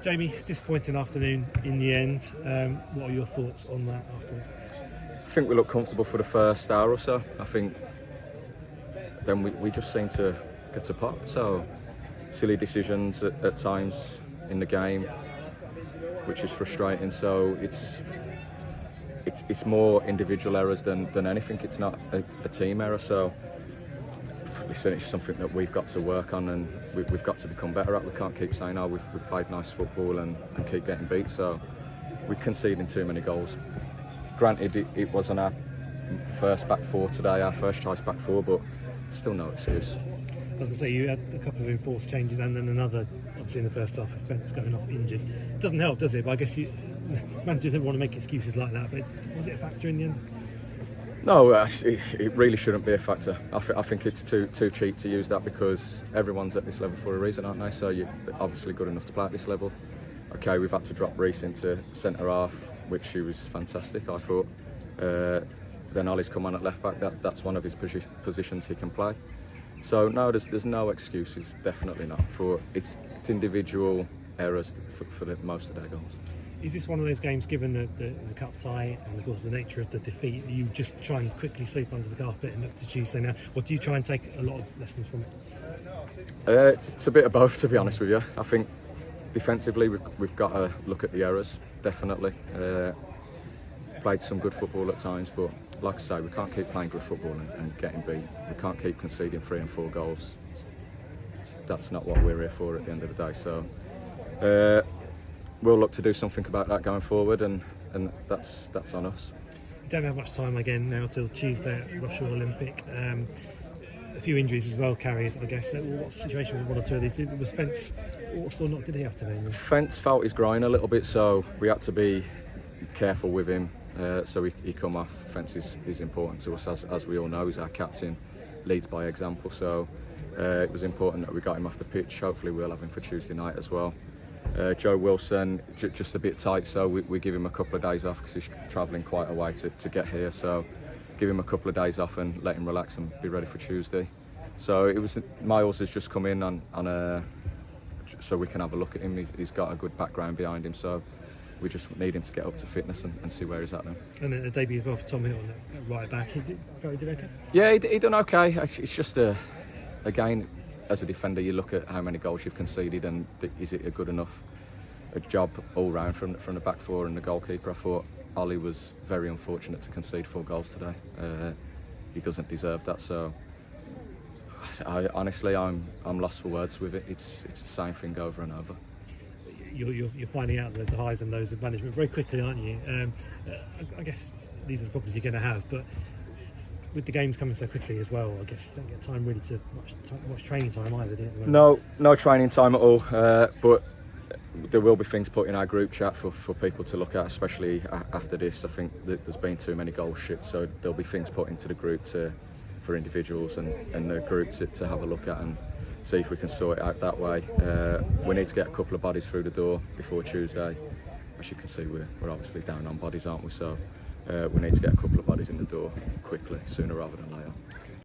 Jamie, disappointing afternoon in the end. What are your thoughts on that afternoon? I think we looked comfortable for the first hour or so. I think then we just seemed to get apart. So silly decisions at times in the game, which is frustrating. So it's more individual errors than anything. It's not a team error. So listen, it's something that we've got to work on and we've got to become better at. We can't keep saying, oh, we've played nice football and keep getting beat. So we're conceding too many goals. Granted, it wasn't our first back four today, our first choice back four, but still no excuse. I was going to say, you had a couple of enforced changes and then another, obviously in the first half, Fence going off injured. Doesn't help, does it? But I guess managers never want to make excuses like that, but was it a factor in the end? No, it really shouldn't be a factor. I think it's too cheap to use that because everyone's at this level for a reason, aren't they? So you're obviously good enough to play at this level. Okay, we've had to drop Reece into centre half, which he was fantastic, I thought. Then Ollie's come on at left back. That's one of his positions he can play. So no, there's no excuses, definitely not. It's individual errors for the most of their goals. Is this one of those games, given the cup tie and of course the nature of the defeat, you just try and quickly sweep under the carpet and look to Tuesday now, or do you try and take a lot of lessons from it? It's a bit of both, to be honest with you. I think defensively we've got to look at the errors, definitely. Played some good football at times, but like I say, we can't keep playing good football and getting beat. We can't keep conceding 3 and 4 goals. That's not what we're here for at the end of the day. So we'll look to do something about that going forward, and that's on us. You don't have much time again now till Tuesday at Rochelle Olympic. A few injuries as well carried, I guess. What's the situation with one or two of these? Was Fence or not? Did he have today? Fence felt his groin a little bit, so we had to be careful with him. So he come off. Fence is important to us, as we all know. He's our captain, leads by example. So it was important that we got him off the pitch. Hopefully we'll have him for Tuesday night as well. Joe Wilson, just a bit tight, so we give him a couple of days off because he's travelling quite a way to get here. So give him a couple of days off and let him relax and be ready for Tuesday. So Miles has just come in on so we can have a look at him. He's got a good background behind him, so we just need him to get up to fitness and see where he's at then. And then a debut as well for Tom Hilton at right back. He did okay? Yeah, he done okay. It's just again, as a defender, you look at how many goals you've conceded and is it a good enough job all round from the back four and the goalkeeper. I thought Ollie was very unfortunate to concede 4 goals today. He doesn't deserve that. So honestly, I'm lost for words with it. It's the same thing over and over. You're finding out the highs and lows of management very quickly, aren't you? I guess these are the problems you're going to have, but with the games coming so quickly as well, I guess you don't get time really to much training time either, do you? No training time at all, but there will be things put in our group chat for people to look at, especially after this. I think that there's been too many goals shipped, so there'll be things put into the group for individuals and the group to have a look at and see if we can sort it out that way. We need to get a couple of bodies through the door before Tuesday. As you can see, we're obviously down on bodies, aren't we? So we need to get a couple of bodies in the door quickly, sooner rather than later.